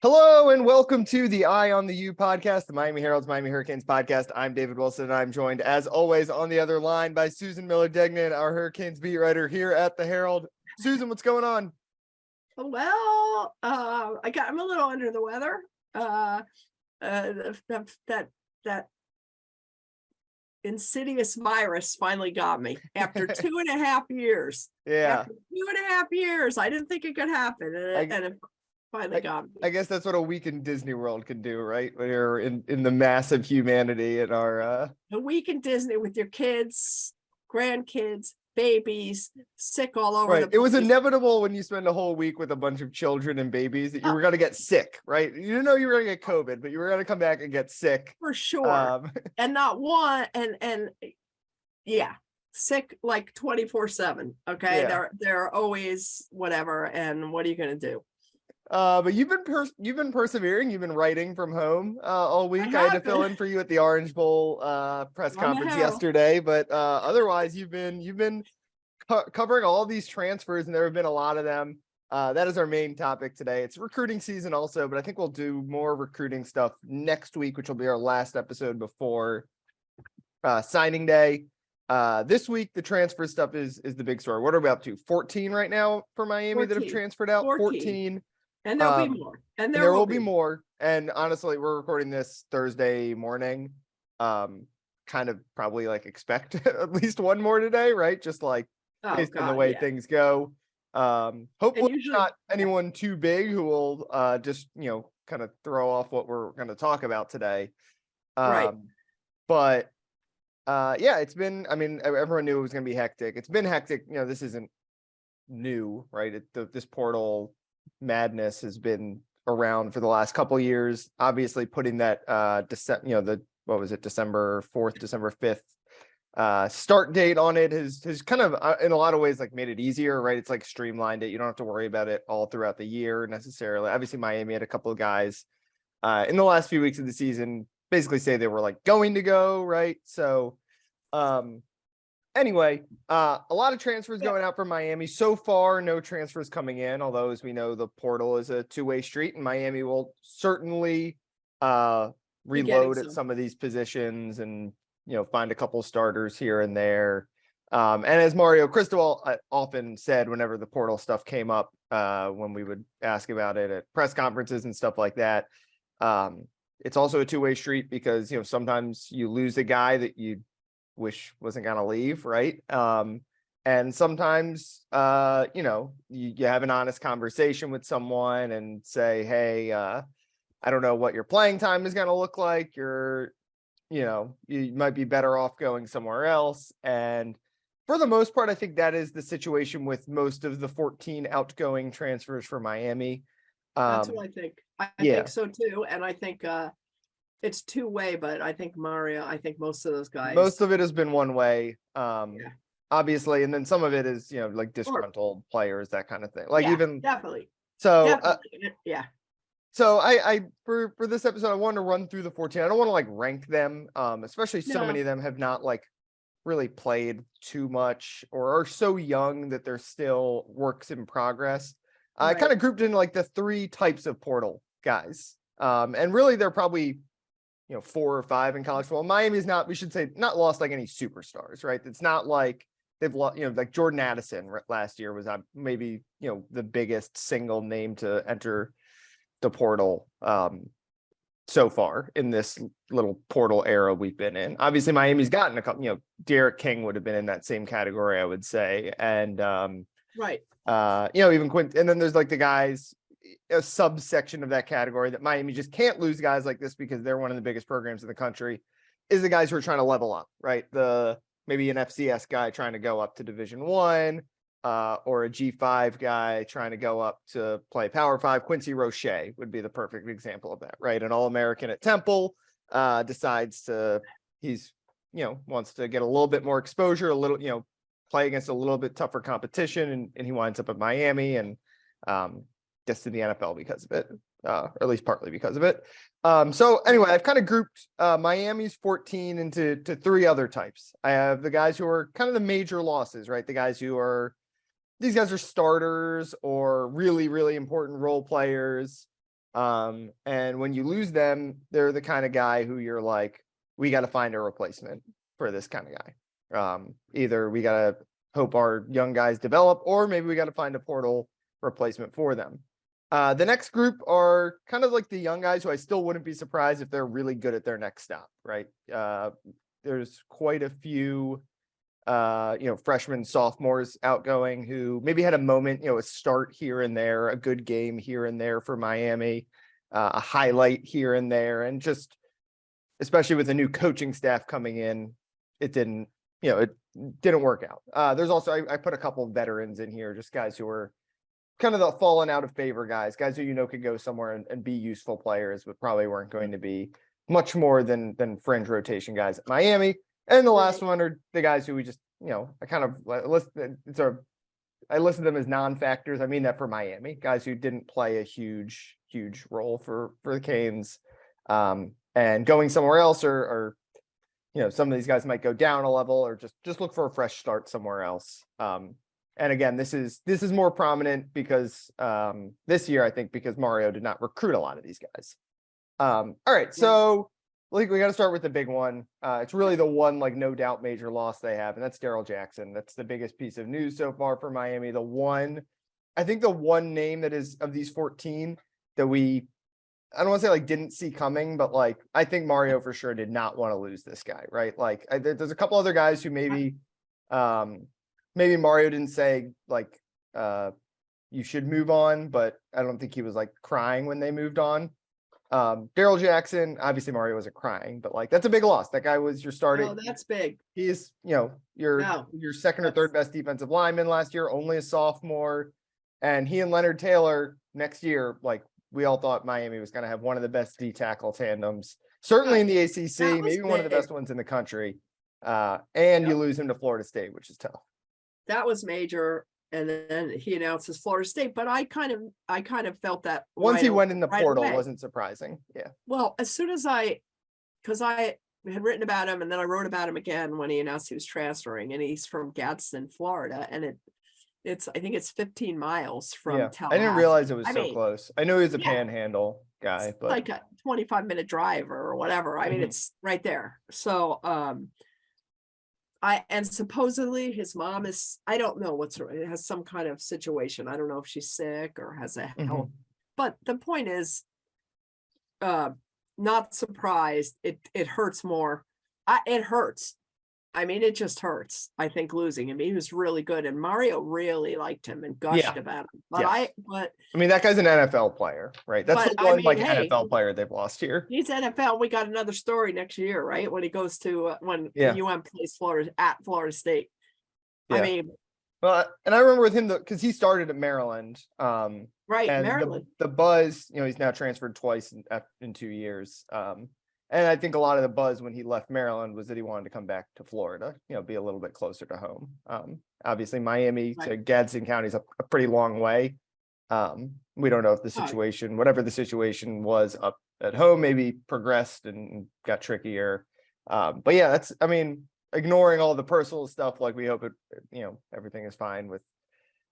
Hello and welcome to the Eye on the U podcast, the Miami Herald's Miami Hurricanes podcast. I'm David Wilson, and I'm joined, as always, on the other line by Susan Miller-Degnan, our Hurricanes beat writer here at the Herald. Susan, what's going on? Well, I'm a little under the weather. That insidious virus finally got me after 2.5 years. Yeah. After 2.5 years, I didn't think it could happen, and it finally got me. I guess that's what a week in Disney World can do, right? When you're in the mass of humanity and our A week in Disney with your kids, grandkids, babies, sick all over the right. place. It was inevitable when you spend a whole week with a bunch of children and babies that you were going to get sick, right? You didn't know you were going to get COVID, but you were going to come back and get sick. For sure. And not one, and yeah, sick like 24/7. Okay. Yeah. They're always whatever. And what are you going to do? But you've been persevering. You've been writing from home all week. I had to fill in for you at the Orange Bowl press conference yesterday, but otherwise you've been covering all these transfers, and there have been a lot of them. That is our main topic today. It's recruiting season also, but I think we'll do more recruiting stuff next week, which will be our last episode before signing day. This week the transfer stuff is the big story. What are we up to? 14 right now for Miami 14. that have transferred out. 14. And there'll be more. And there will be more. And honestly, we're recording this Thursday morning. Kind of probably like expect at least one more today, right? Just like based on the way things go. Hopefully not anyone too big who will just, kind of throw off what we're going to talk about today. Right. But yeah, it's been, everyone knew it was going to be hectic. It's been hectic. This isn't new, right? This portal madness has been around for the last couple of years. Obviously putting that December 4th, December 5th start date on it has kind of in a lot of ways like made it easier, right? It's like streamlined it. You don't have to worry about it all throughout the year necessarily. Obviously Miami had a couple of guys in the last few weeks of the season basically say they were like going to go, right? So anyway, a lot of transfers going out from Miami. So far, no transfers coming in, although as we know, the portal is a two-way street, and Miami will certainly reload at some of these positions and, find a couple starters here and there. And as Mario Cristobal often said whenever the portal stuff came up, when we would ask about it at press conferences and stuff like that, it's also a two-way street because, sometimes you lose a guy that you wish wasn't going to leave, right? And sometimes you have an honest conversation with someone and say, hey, I don't know what your playing time is going to look like. You might be better off going somewhere else. And for the most part, I think that is the situation with most of the 14 outgoing transfers for Miami. That's what I think. I think so too. And I think it's two-way, but I think most of those guys. Most of it has been one way, obviously, and then some of it is, like disgruntled players, that kind of thing. Like definitely. So yeah. So I for this episode, I want to run through the 14. I don't want to like rank them, especially so many of them have not like really played too much or are so young that they're still works in progress. I kind of grouped in like the three types of portal guys, and really they're probably 4 or 5 in college football. Miami's not, we should say, not lost like any superstars, right? It's not like they've lost, like Jordan Addison last year was maybe, the biggest single name to enter the portal so far in this little portal era we've been in. Obviously, Miami's gotten a couple, Derek King would have been in that same category, I would say. And, even Quint, and then there's like the guys, a subsection of that category that Miami just can't lose guys like this because they're one of the biggest programs in the country, is the guys who are trying to level up, right? Maybe an FCS guy trying to go up to Division I, or a G5 guy trying to go up to play Power 5. Quincy Roche would be the perfect example of that, right? An All-American at Temple decides wants to get a little bit more exposure, play against a little bit tougher competition, and he winds up at Miami and gets to the NFL because of it, or at least partly because of it. So anyway, I've kind of grouped Miami's 14 into 3 other types. I have the guys who are kind of the major losses, right? The guys these guys are starters or really, really important role players. And when you lose them, they're the kind of guy who you're like, we got to find a replacement for this kind of guy. Either we got to hope our young guys develop, or maybe we got to find a portal replacement for them. The next group are kind of like the young guys who I still wouldn't be surprised if they're really good at their next stop, right? There's quite a few, freshmen, sophomores outgoing who maybe had a moment, a start here and there, a good game here and there for Miami, a highlight here and there. And just, especially with the new coaching staff coming in, it didn't work out. There's also, I put a couple of veterans in here, just guys who are kind of the fallen out of favor guys who could go somewhere and be useful players, but probably weren't going to be much more than fringe rotation guys at Miami. And the last one are the guys who we just, I kind of I listed them as non-factors. I mean that for Miami, guys who didn't play a huge role for the Canes, and going somewhere else, or some of these guys might go down a level, or just look for a fresh start somewhere else. And again, this is more prominent because this year, I think, because Mario did not recruit a lot of these guys. All right, so we got to start with the big one. It's really the one, like, no doubt major loss they have, and that's Daryl Jackson. That's the biggest piece of news so far for Miami. I think the one name that is of these 14 that I don't want to say like didn't see coming, but like I think Mario for sure did not want to lose this guy, right? Like there's a couple other guys who maybe Mario didn't say like you should move on, but I don't think he was like crying when they moved on. Daryl Jackson, obviously Mario wasn't crying, but like that's a big loss. That guy was your starting. Oh, that's big. He's your second or third best defensive lineman last year, only a sophomore, and he and Leonard Taylor next year, like we all thought Miami was going to have one of the best D tackle tandems, certainly in the ACC, maybe one of the best ones in the country. And you lose him to Florida State, which is tough. That was major. And then he announces Florida State, but I kind of felt that once he went in the portal, wasn't surprising. Yeah. Well, as soon as because I had written about him, and then I wrote about him again when he announced he was transferring, and he's from Gadsden, Florida, and I think it's 15 miles from Tallahassee. I didn't realize it was so close. I know he was a panhandle guy, but like a 25-minute drive or whatever. I mean, it's right there. So, and supposedly his mom I don't know it has some kind of situation. I don't know if she's sick or has a health, but the point is, not surprised. It hurts more. It hurts. I mean, it just hurts. I think losing him. He was really good, and Mario really liked him and gushed about him. But I mean, that guy's an NFL player, right? That's the one NFL player they've lost here. He's NFL. We got another story next year, right? When he goes to when UM plays Florida State. I mean, well, and I remember with him because he started at Maryland, right? And Maryland. The buzz, he's now transferred twice in 2 years. And I think a lot of the buzz when he left Maryland was that he wanted to come back to Florida, be a little bit closer to home. Obviously, Miami to Gadsden County is a pretty long way. We don't know if the situation, whatever the situation was up at home, maybe progressed and got trickier. But yeah, ignoring all the personal stuff, like we hope everything is fine with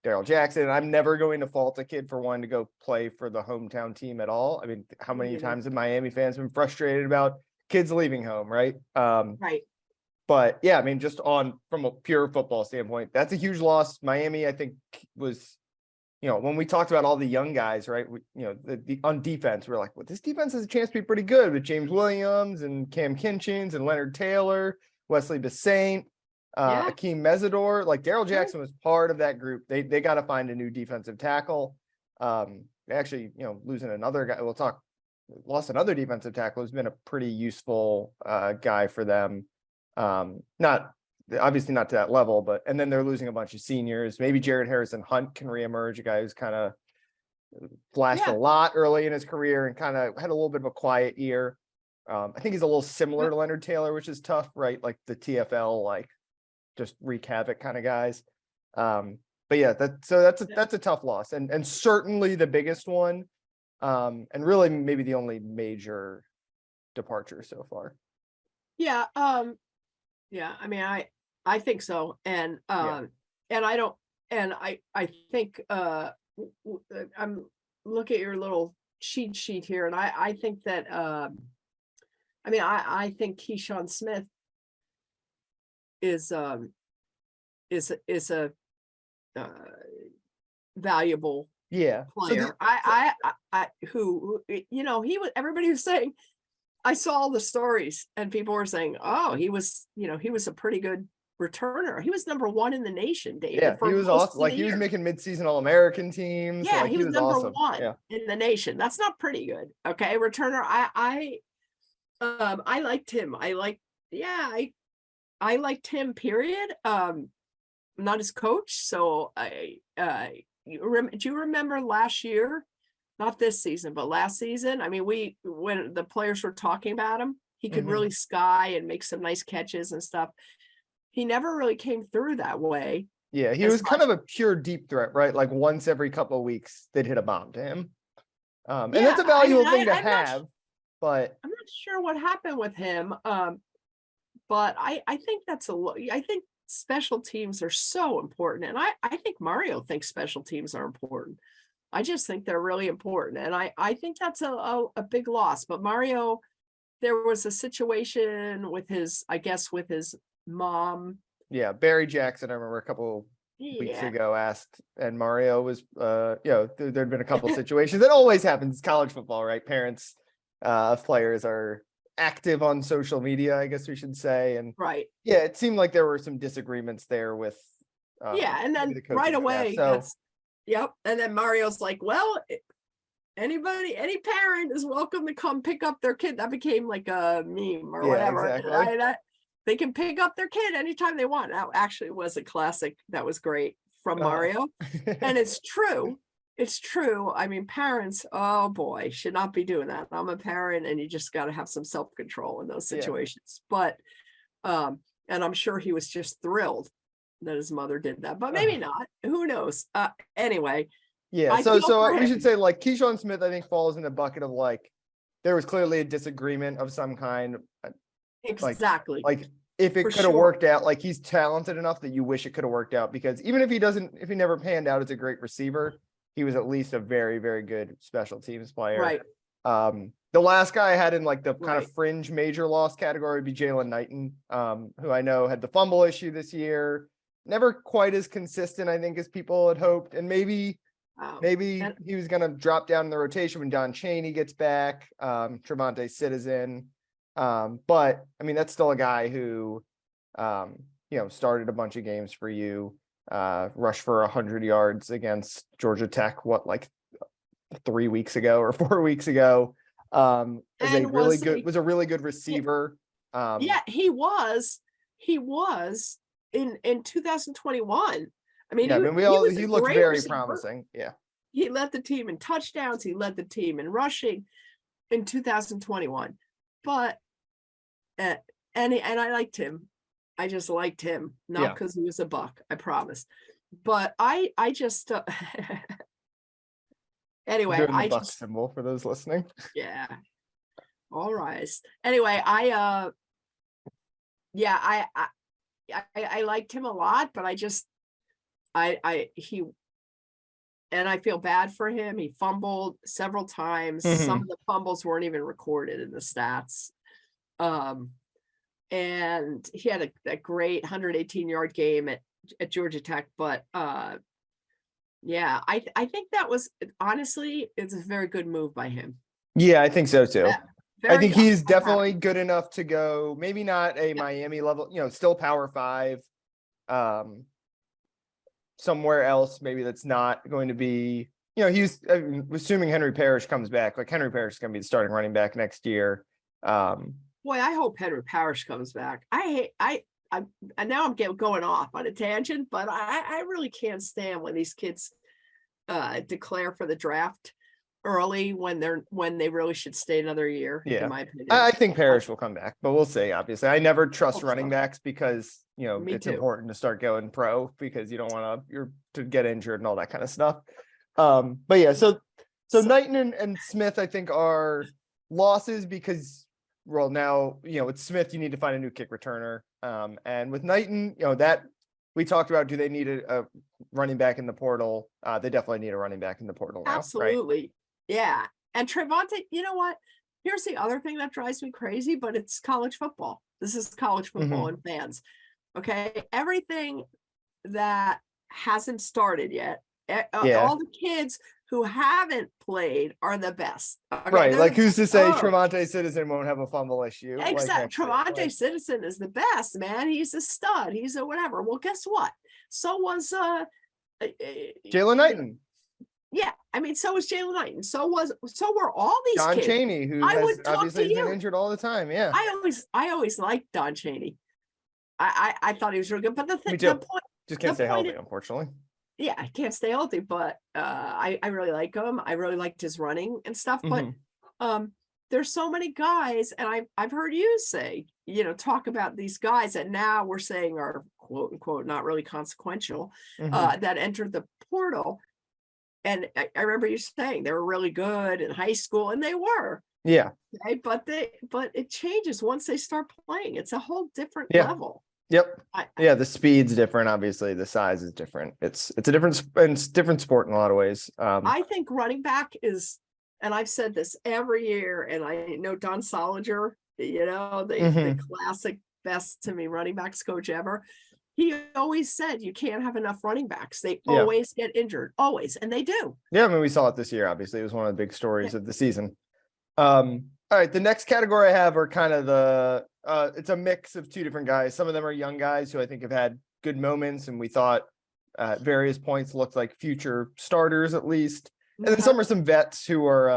Daryl Jackson. I'm never going to fault a kid for wanting to go play for the hometown team at all. I mean, how many times have Miami fans been frustrated about kids leaving home, right? Right. But yeah, I mean, just from a pure football standpoint, that's a huge loss. Miami, I think, was, when we talked about all the young guys, right? On defense, we're like, well, this defense has a chance to be pretty good with James Williams and Cam Kinchins and Leonard Taylor, Wesley Basaint. Akeem Mesidor, like Daryl Jackson was part of that group. They got to find a new defensive tackle. They actually, losing another guy. Lost another defensive tackle who's been a pretty useful guy for them. Obviously not to that level, and then they're losing a bunch of seniors. Maybe Jared Harrison Hunt can reemerge, a guy who's kind of flashed a lot early in his career and kind of had a little bit of a quiet year. I think he's a little similar to Leonard Taylor, which is tough, right? Like the TFL, like just wreak havoc kind of guys. But yeah, that's a tough loss, and certainly the biggest one, and really maybe the only major departure so far. Yeah. I mean, I think so. And I don't, and I think I'm look at your little cheat sheet here, and I think that I think Keyshawn Smith is a valuable player. Who he was, everybody was saying, I saw all the stories and people were saying, oh, he was a pretty good returner. He was number 1 in the nation, David. Yeah, he was awesome. Like, he was making mid-season All-American teams. Yeah, like, he was number awesome. 1 in the nation. That's not pretty good. Okay, returner. I liked him. I liked him, period. I'm not his coach, so do you remember last year? Not this season, but last season. I mean, when the players were talking about him, he could really sky and make some nice catches and stuff. He never really came through that way. Yeah, he was kind of a pure deep threat, right? Like, once every couple of weeks, they'd hit a bomb to him. And that's a valuable thing to have. But I'm not sure what happened with him. But I think I think special teams are so important. And I think Mario thinks special teams are important. I just think they're really important. And I think that's a big loss. But Mario, there was a situation with his mom. Yeah, Barry Jackson, I remember a couple weeks ago asked, and Mario was, there'd been a couple situations. That always happens. It's college football, right? Parents of players are active on social media, I guess we should say. And right. Yeah, it seemed like there were some disagreements there with and then right away yep. And then Mario's like, well, any parent is welcome to come pick up their kid. That became like a meme or whatever. Exactly. They can pick up their kid anytime they want. That actually was a classic. That was great from Mario. And it's true. It's true. I mean, parents, oh boy, should not be doing that. I'm a parent, and you just got to have some self-control in those situations. But, and I'm sure he was just thrilled that his mother did that, but maybe not. Who knows? Anyway. Yeah. So we should say, like, Keyshawn Smith, I think, falls in the bucket of, like, there was clearly a disagreement of some kind. Exactly. Like if it could have worked out, like, he's talented enough that you wish it could have worked out, because even if he never panned out as a great receiver, he was at least a very, very good special teams player. Right. The last guy I had in, like, the kind of fringe major loss category would be Jalen Knighton, who I know had the fumble issue this year. Never quite as consistent, I think, as people had hoped. And maybe he was going to drop down in the rotation when Don Chaney gets back, Trevante Citizen. But I mean, that's still a guy who, started a bunch of games for you, rushed for 100 yards against Georgia Tech, like 3 weeks ago or 4 weeks ago. Was a really good receiver. He was in 2021. I mean, he looked very receiver. Promising. Yeah. He led the team in touchdowns. He led the team in rushing in 2021. But and I liked him. I just liked him, not because he was a buck, I promise. But I just anyway, the buck symbol for those listening. Yeah. All right. Anyway, I liked him a lot, but I feel bad for him. He fumbled several times. Some of the fumbles weren't even recorded in the stats. And he had a great 118-yard game at Georgia Tech, but I think that was, honestly, it's a very good move by him. Yeah, I think so too. Yeah, I think he's definitely good enough to go, maybe not a Miami level, still Power 5, somewhere else, maybe that's not going to be, he's assuming Henry Parrish comes back. Like, Henry Parrish is going to be the starting running back next year. Boy, I hope Henry Parrish comes back. I now I'm going off on a tangent, but I really can't stand when these kids declare for the draft early when they really should stay another year. Yeah, in my opinion. I think Parrish will come back, but we'll see. Obviously, I never trust running backs because it's important to start going pro, because you don't want to get injured and all that kind of stuff. But yeah, so Knighton and Smith, I think, are losses because, well, now with Smith you need to find a new kick returner, and with Knighton, that we talked about. Do they need a running back in the portal? They definitely need a running back in the portal now. Absolutely. Right? Yeah. And Trevante, you know what? Here's the other thing that drives me crazy, but it's college football. This is college football and fans. Okay. Everything that hasn't started yet, all the kids who haven't played are the best. Okay? Right. Like who's to say Trevante Citizen won't have a fumble issue? Exactly. Trevante Citizen is the best, man. He's a stud. He's a whatever. Well, guess what? So was Jalen Knighton. Yeah, I mean, so was Jalen Knighton. So were all these Don kids. Cheney, who has obviously been injured all the time. Yeah. I always liked Don Cheney. I thought he was really good. But the point just can't stay healthy, unfortunately. Yeah, I can't stay healthy, but I really like him. I really liked his running and stuff. But there's so many guys, and I've heard you say, talk about these guys that now we're saying are quote unquote not really consequential, that entered the portal. And I remember you saying they were really good in high school, and they were. Yeah. Okay? But it changes once they start playing. It's a whole different level. Yep. The speed's different. Obviously, the size is different. It's a different sport in a lot of ways. I think running back is, and I've said this every year, and I know Don Solinger, the classic best to me running backs coach ever. He always said you can't have enough running backs. They always get injured, always, and they do. Yeah, I mean, we saw it this year. Obviously, it was one of the big stories of the season. All right, the next category I have are kind of it's a mix of two different guys. Some of them are young guys who I think have had good moments, and we thought at various points looked like future starters at least. And then some are some vets who are,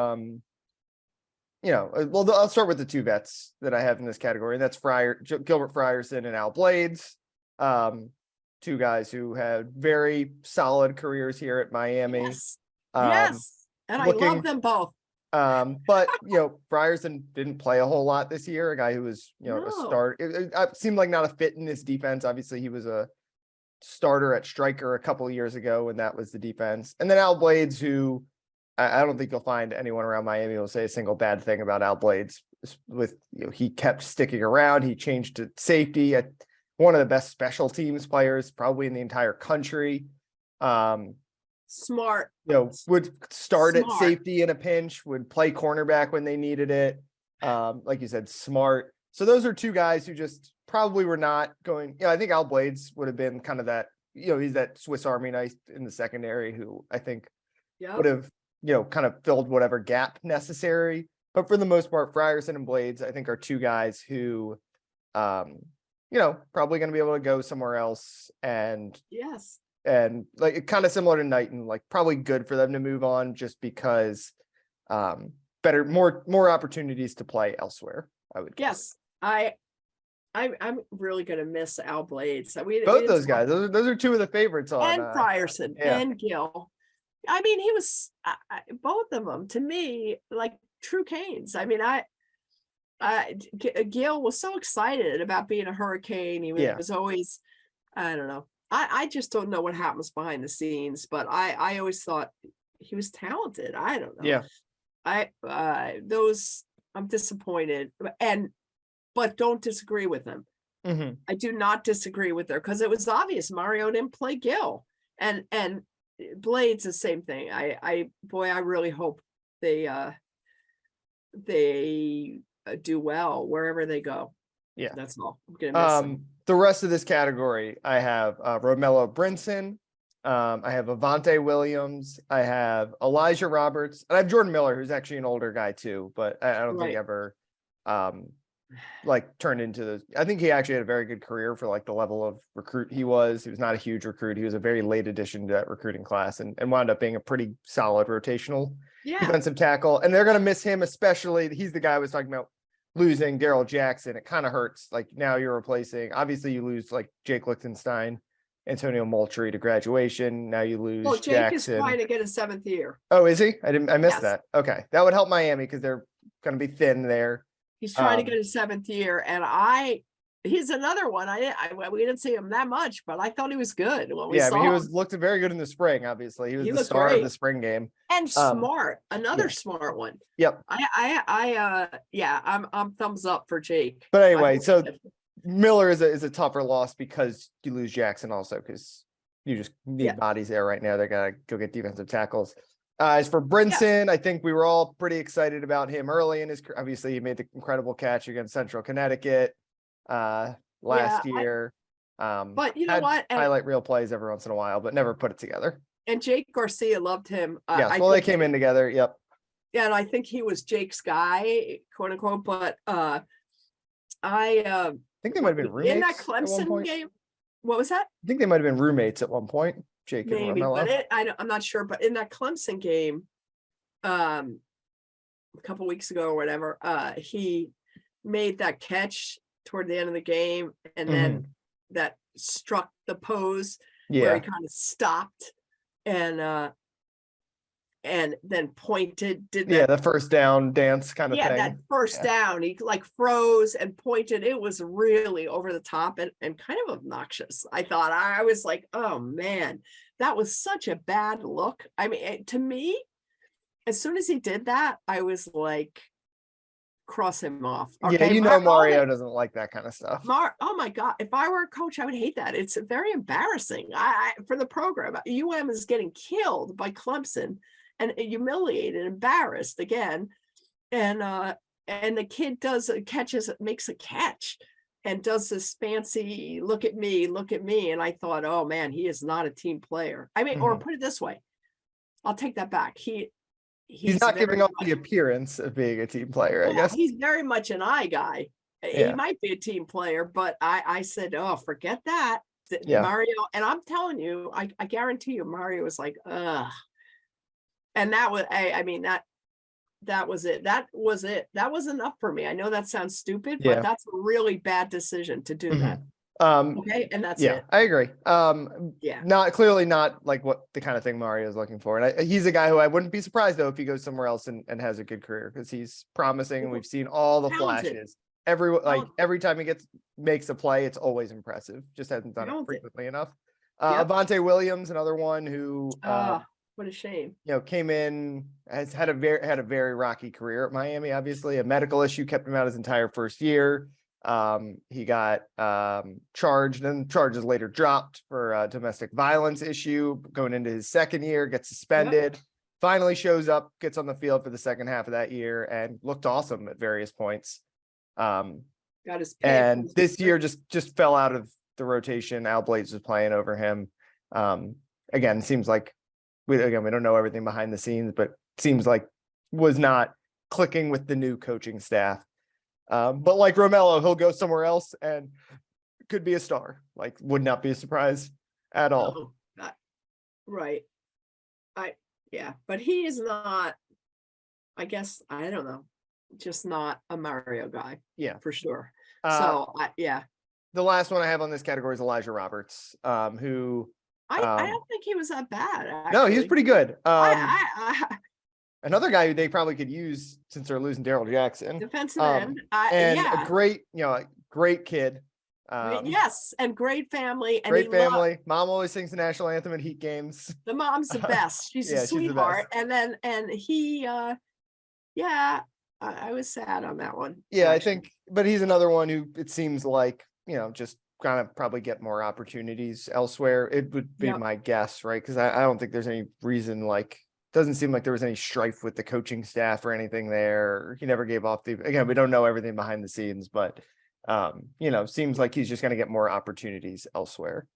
well, I'll start with the two vets that I have in this category. And that's Gilbert Frierson and Al Blades. Two guys who had very solid careers here at Miami. Yes. And I love them both. But Frierson didn't play a whole lot this year. A guy who was, a starter. It seemed like not a fit in this defense. Obviously, he was a starter at striker a couple of years ago when that was the defense. And then Al Blades, who I don't think you'll find anyone around Miami will say a single bad thing about Al Blades. He kept sticking around. He changed to safety. One of the best special teams players probably in the entire country. Smart. Would start at safety in a pinch, would play cornerback when they needed it. Like you said, smart. So those are two guys who just probably were not going. I think Al Blades would have been kind of that, he's that Swiss Army knife in the secondary who I think would have, kind of filled whatever gap necessary. But for the most part, Frierson and Blades, I think, are two guys who, probably going to be able to go somewhere else. And like kind of similar to Knighton, like probably good for them to move on just because more opportunities to play elsewhere, I would guess. Yes. I'm really going to miss Al Blades. Both those guys, those are two of the favorites on. And Frierson and Gil. I mean, he was both of them to me like true Canes. I mean, Gil was so excited about being a Hurricane. He was always, I don't know. I just don't know what happens behind the scenes, but I always thought he was talented. I don't know. Yeah. I'm disappointed, but don't disagree with him. I do not disagree with her because it was obvious Mario didn't play Gil, and Blades the same thing. I really hope they do well wherever they go. Yeah, that's all. I'm gonna miss them. The rest of this category, I have Romello Brinson, I have Avante Williams, I have Elijah Roberts, and I have Jordan Miller, who's actually an older guy too, but I don't think ever turned into the. I think he actually had a very good career for like the level of recruit he was. He was not a huge recruit. He was a very late addition to that recruiting class and wound up being a pretty solid rotational defensive tackle. And they're going to miss him, especially. He's the guy I was talking about losing Daryl Jackson. It kind of hurts. Like now you're replacing, obviously you lose like Jake Lichtenstein, Antonio Moultrie to graduation. Now you lose Jake Jackson. Is trying to get a 7th year. Oh, is he? I missed that. Okay. That would help Miami because they're going to be thin there. He's trying to get his 7th year. And he's another one. We didn't see him that much, but I thought he was good. He looked very good in the spring. Obviously, he was the star of the spring game and smart. Another smart one. Yep. I'm thumbs up for Jake. But anyway, so Miller is a tougher loss because you lose Jackson also because you just need bodies there right now. They gotta go get defensive tackles. As for Brinson, I think we were all pretty excited about him early in his career. Obviously, he made the incredible catch against Central Connecticut last year. But you know what? Highlight real plays every once in a while, but never put it together. And Jake Garcia loved him. Yes, well, they came in together. Yep. Yeah, and I think he was Jake's guy, quote unquote. But I think they might have been roommates in that Clemson game. What was that? I think they might have been roommates at one point. Jake maybe, but I'm not sure. But in that Clemson game, a couple weeks ago or whatever, he made that catch toward the end of the game, and then that struck the pose where he kind of stopped and then pointed. The first down dance kind of thing. That first down, he like froze and pointed. It was really over the top and kind of obnoxious. I thought, I was like, oh man, that was such a bad look. I mean, to me, as soon as he did that, I was like, cross him off. Okay? Yeah, Mario doesn't like that kind of stuff. Oh my God. If I were a coach, I would hate that. It's very embarrassing for the program. UM is getting killed by Clemson and humiliated, embarrassed again. And the kid makes a catch and does this fancy, look at me. And I thought, oh man, he is not a team player. I mean, or put it this way, I'll take that back. He's not giving off the appearance of being a team player, I guess. He's very much an eye guy. He might be a team player, but I said, oh, forget that. Mario, and I'm telling you, I guarantee you, Mario was like, ugh. And that was, I mean, that was it. That was enough for me. I know that sounds stupid, but that's a really bad decision to do that. Okay, and that's it. I agree. Not like what the kind of thing Mario is looking for. And he's a guy who I wouldn't be surprised though if he goes somewhere else and has a good career, because he's promising and we've seen all the flashes. Every time he makes a play, it's always impressive. Just hasn't done it frequently enough. Avante Williams, another one who what a shame. Came in, has had a very rocky career at Miami. Obviously, a medical issue kept him out his entire first year. He got charged, and charges later dropped for a domestic violence issue going into his second year, gets suspended, finally shows up, gets on the field for the second half of that year and looked awesome at various points. Got his and this year just fell out of the rotation. Al Blades was playing over him. Again, seems like we don't know everything behind the scenes, but seems like was not clicking with the new coaching staff. But like Romello, he'll go somewhere else and could be a star. Like, would not be a surprise at all. Right. But he is not, I guess, I don't know, just not a Mario guy. Yeah, for sure. The last one I have on this category is Elijah Roberts, who I don't think he was that bad. Actually. No, he was pretty good. Another guy who they probably could use since they're losing Daryl Jackson. Defensive end. A great kid. Yes, and great family. And great family. Mom always sings the national anthem at Heat games. The mom's the best. She's a sweetheart. And he, I was sad on that one. Yeah, I think, but he's another one who it seems like, just kind of probably get more opportunities elsewhere. It would be my guess, right? Because I don't think there's any reason, doesn't seem like there was any strife with the coaching staff or anything there. He never gave off again, we don't know everything behind the scenes, but seems like he's just going to get more opportunities elsewhere.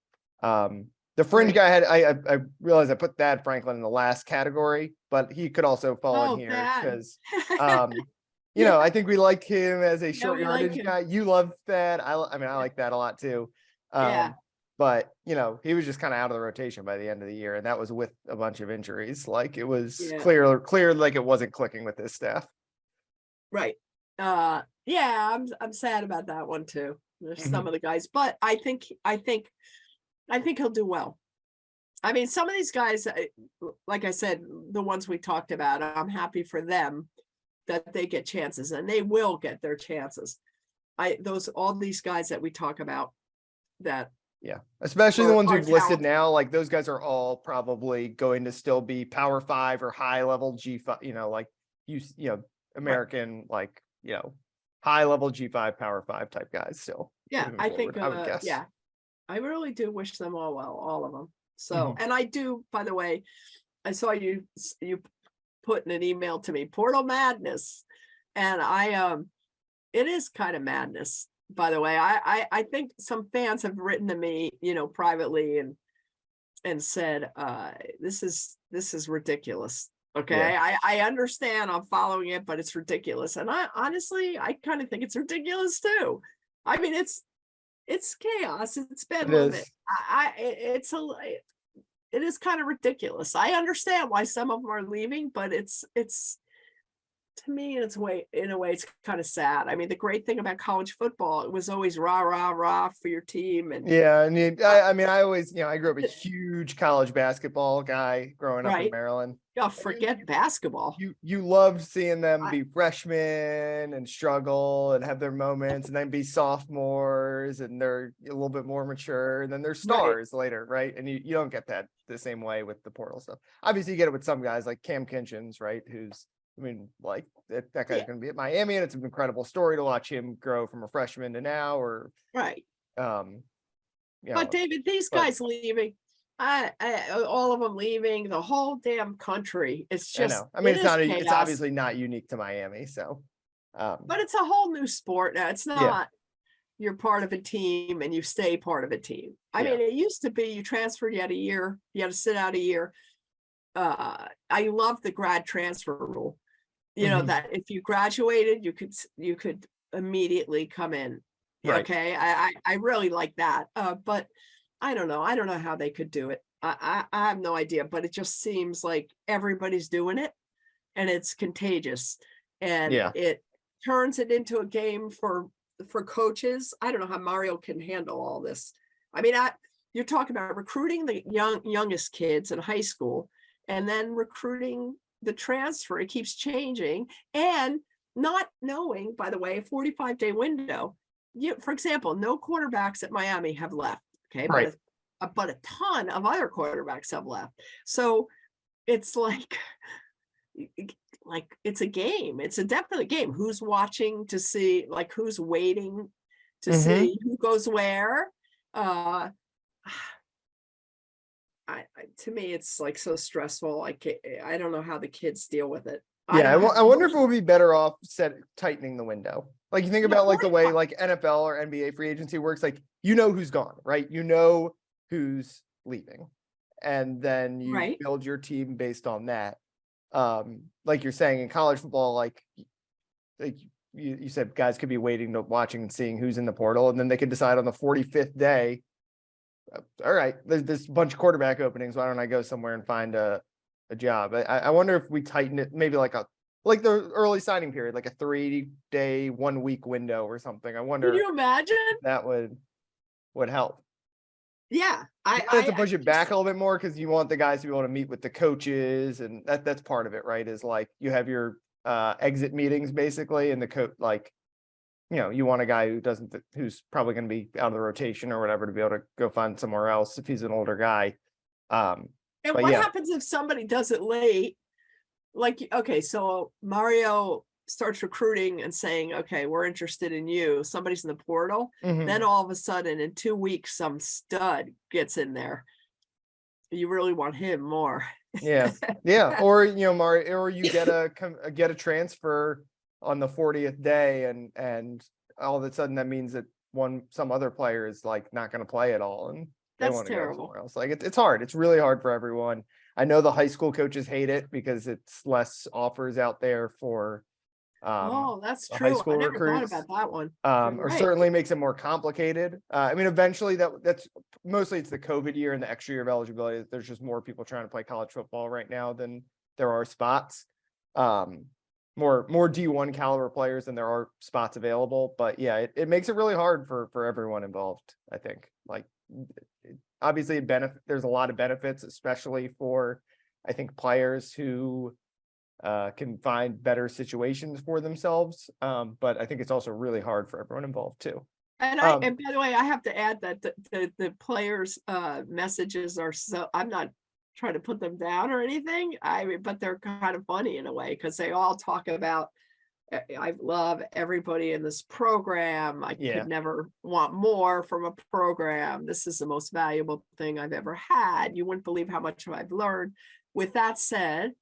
The fringe guy I realized I put Thad Franklin in the last category, but he could also fall in here because I think we like him as a short yardage guy. You love Thad. I like that a lot too. But he was just kind of out of the rotation by the end of the year, and that was with a bunch of injuries. Like, it was clear like it wasn't clicking with his staff. Right. I'm sad about that one too. There's some of the guys, but I think he'll do well. I mean, some of these guys, like I said, the ones we talked about, I'm happy for them that they get chances, and they will get their chances. All these guys that we talk about that. Yeah, especially the ones we've listed now, like those guys are all probably going to still be Power 5 or high level G5, American, high level G5, Power 5 type guys still. Yeah, I think, I would guess. Yeah, I really do wish them all well, all of them. So, and I do, by the way, I saw you put in an email to me, portal madness. And it is kind of madness, by the way. I think some fans have written to me, privately and said, this is ridiculous. Okay. Yeah. I understand I'm following it, but it's ridiculous. And I honestly, I kind of think it's ridiculous too. I mean, it's chaos. It's been limit. It is kind of ridiculous. I understand why some of them are leaving, but it's to me, in a way, it's kind of sad. I mean, the great thing about college football, it was always rah, rah, rah for your team. And yeah, I mean, I always, I grew up a huge college basketball guy growing up in Maryland. Yeah, forget basketball. You loved seeing them be freshmen and struggle and have their moments, and then be sophomores and they're a little bit more mature, and then they're stars later, right? And you don't get that the same way with the portal stuff. Obviously, you get it with some guys like Cam Kinchins, right? Who's, I mean, like that guy's going to be at Miami, and it's an incredible story to watch him grow from a freshman to now, or but David, these guys leaving, all of them leaving, the whole damn country. It's just, I mean, it's obviously not unique to Miami, so but it's a whole new sport now. It's not you're part of a team and you stay part of a team. I mean, it used to be you transferred, you had a year, you had to sit out a year. I love the grad transfer rule. That if you graduated, you could immediately come in. Okay. I really like that. But I don't know. I don't know how they could do it. I have no idea, but it just seems like everybody's doing it and it's contagious, and it turns it into a game for coaches. I don't know how Mario can handle all this. I mean, you're talking about recruiting the youngest kids in high school, and then recruiting the transfer. It keeps changing, and not knowing, by the way, a 45-day window. For example, no quarterbacks at Miami have left. Okay. But a ton of other quarterbacks have left. So it's like it's a game. It's a definite game. Who's watching to see, like, who's waiting to see who goes where? To me, it's like so stressful. I don't know how the kids deal with it. I wonder if it would be better off tightening the window. Like, you think about like the way like NFL or NBA free agency works. Like, who's gone, right? Who's leaving, and then you build your team based on that. Like you're saying in college football, like you said, guys could be watching and seeing who's in the portal, and then they could decide on the 45th day, all right, there's a bunch of quarterback openings. Why don't I go somewhere and find a job? I wonder if we tighten it, maybe like the early signing period, like a 3-day, 1 week window or something. I wonder. Can you imagine? That would help. Yeah. I have to push it back a little bit more, because you want the guys to be able to meet with the coaches, and that's part of it, right? Is like you have your exit meetings basically, and the coach, like, you want a guy who's probably going to be out of the rotation or whatever to be able to go find somewhere else if he's an older guy. And what happens if somebody does it late? Like, okay, so Mario starts recruiting and saying, okay, we're interested in you. Somebody's in the portal. Then all of a sudden in 2 weeks, some stud gets in there. You really want him more. Yeah. Or, Mario, or you get a transfer on the 40th day, and all of a sudden that means that some other player is like not going to play at all, and they want to go somewhere else. Like, it's hard. It's really hard for everyone. I know the high school coaches hate it because it's less offers out there for that's true. high school I never recruits. thought about that one. Or certainly makes it more complicated. I mean, eventually that's mostly it's the COVID year and the extra year of eligibility. There's just more people trying to play college football right now than there are spots. More D1 caliber players than there are spots available. But yeah, it makes it really hard for everyone involved, I think. Like, obviously there's a lot of benefits, especially for, I think, players who can find better situations for themselves. But I think it's also really hard for everyone involved too. And and by the way, I have to add that the players' messages are I'm not trying to put them down or anything. But they're kind of funny in a way, because they all talk about, I love everybody in this program. I could never want more from a program. This is the most valuable thing I've ever had. You wouldn't believe how much I've learned. With that said,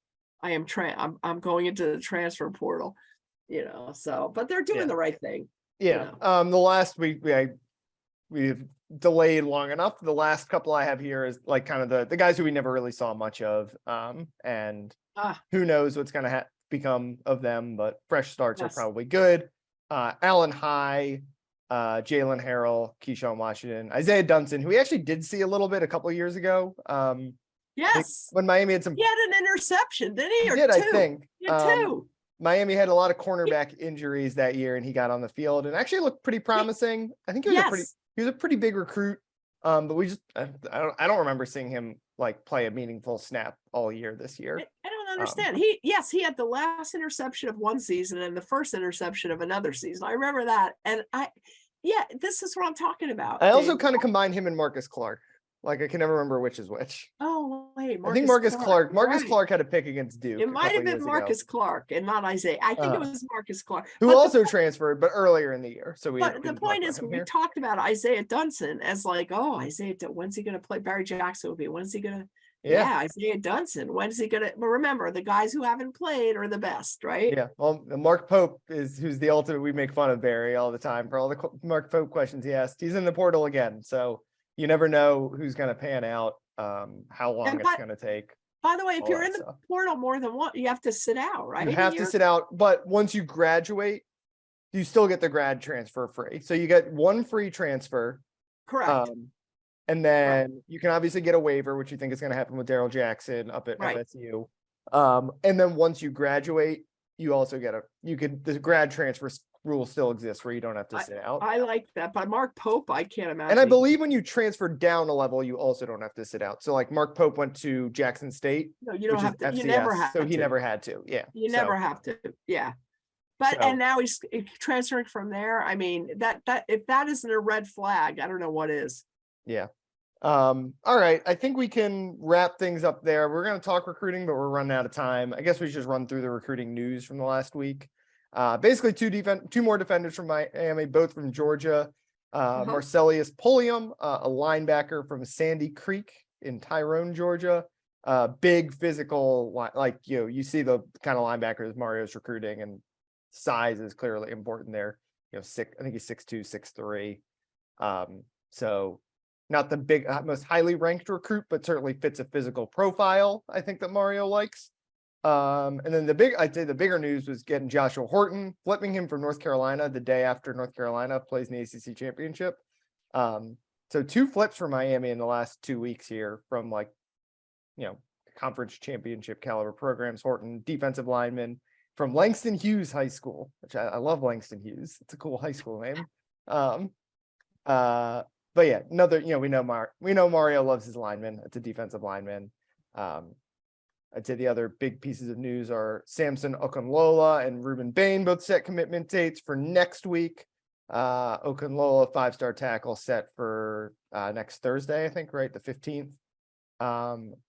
I'm going into the transfer portal, so, but they're doing the right thing. Yeah. The last week we've delayed long enough. The last couple I have here is like kind of the guys who we never really saw much of. And who knows what's going to become of them, but fresh starts are probably good. Alan High, Jalen Harrell, Keyshawn Washington, Isaiah Dunson, who we actually did see a little bit a couple of years ago. Yes. When Miami had he had an interception, didn't he? He did, I think. He had two. Miami had a lot of cornerback injuries that year, and he got on the field and actually looked pretty promising. I think he was a pretty big recruit. But I don't remember seeing him like play a meaningful snap all year this year. I don't understand. He had the last interception of one season and the first interception of another season. I remember that. And this is what I'm talking about. I also kind of combine him and Marcus Clark. Like I can never remember which is which. Oh wait, I think Marcus Clark. Marcus Clark had a pick against Duke. It might have been Marcus Clark and not Isaiah. I think it was Marcus Clark, who also transferred, but earlier in the year. So But the point is, we talked about Isaiah Dunson as like, Isaiah, when's he going to play? Barry Jackson will be. When's he going to? Yeah, Isaiah Dunson. When's he going to? But remember, the guys who haven't played are the best, right? Yeah. Well, Mark Pope who's the ultimate. We make fun of Barry all the time for all the Mark Pope questions he asked. He's in the portal again, so. You never know who's going to pan out, how long it's going to take. By the way, if you're in the portal more than one, you have to sit out, right? You have to sit out, but once you graduate, you still get the grad transfer free. So you get one free transfer. Correct. And then you can obviously get a waiver, which you think is going to happen with Daryl Jackson up at LSU. And then once you graduate, you also get the grad transfer rule still exists where you don't have to sit out. I like that. But Mark Pope, I can't imagine. And I believe when you transfer down a level, you also don't have to sit out. So like Mark Pope went to Jackson State. No, you don't have to. FCS, you never have to. So he never had to. Yeah. You never have to. Yeah. But and now he's transferring from there. I mean, that if that isn't a red flag, I don't know what is. Yeah. All right. I think we can wrap things up there. We're going to talk recruiting, but we're running out of time. I guess we should just run through the recruiting news from the last week. Basically two more defenders from Miami, both from Georgia. Marcellus Pulliam, a linebacker from Sandy Creek in Tyrone, Georgia. Big physical, like you see the kind of linebackers Mario's recruiting, and size is clearly important there. I think he's 6'2", 6'3". So not the big, most highly ranked recruit, but certainly fits a physical profile, I think, that Mario likes. And then I'd say the bigger news was getting Joshua Horton, flipping him from North Carolina the day after North Carolina plays in the ACC championship. So two flips for Miami in the last 2 weeks here from conference championship caliber programs. Horton, defensive lineman from Langston Hughes High School, which I love Langston Hughes. It's a cool high school name. But yeah, we know Mario loves his linemen. It's a defensive lineman. I'd say the other big pieces of news are Samson Okunlola and Ruben Bain both set commitment dates for next week. Okunlola, 5-star tackle, set for next Thursday, I think, right? The 15th.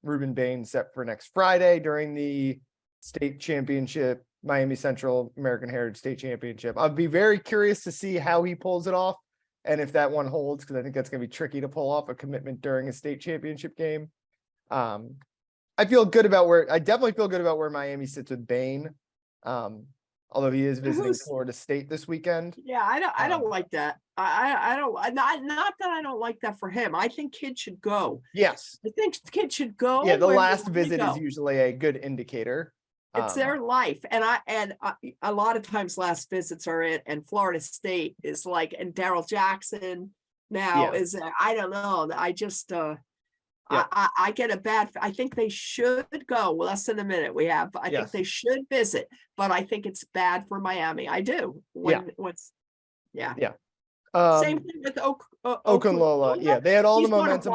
Ruben Bain set for next Friday during the state championship, Miami Central American Heritage State Championship. I'd be very curious to see how he pulls it off and if that one holds, because I think that's going to be tricky to pull off a commitment during a state championship game. I definitely feel good about where Miami sits with Bain. Although he is visiting Florida State this weekend. Yeah, I don't like that. I don't, not that I don't like that for him. I think kids should go. Yes. I think kids should go. Yeah, the last visit is usually a good indicator. It's their life. And a lot of times last visits are it, and Florida State is like, and Daryl Jackson now is, I don't know. I just, I get a bad, I think they should go less than a minute we have. I think they should visit, but I think it's bad for Miami. I do. Same thing with Okunlola. Yeah, they had all the momentum.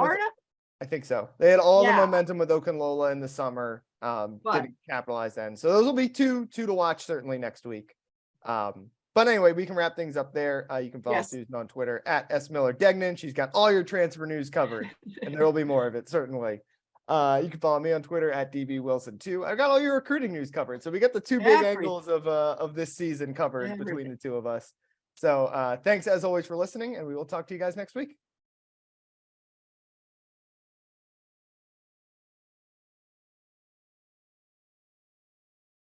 I think so. They had all the momentum with Okunlola in the summer. Didn't capitalize then. So those will be two to watch certainly next week. But anyway, we can wrap things up there. You can follow Susan on Twitter at @SMillerDegnan. She's got all your transfer news covered, and there will be more of it, certainly. You can follow me on Twitter at DBWilson2. I've got all your recruiting news covered. So we got the two big angles of this season covered between the two of us. So thanks as always for listening, and we will talk to you guys next week.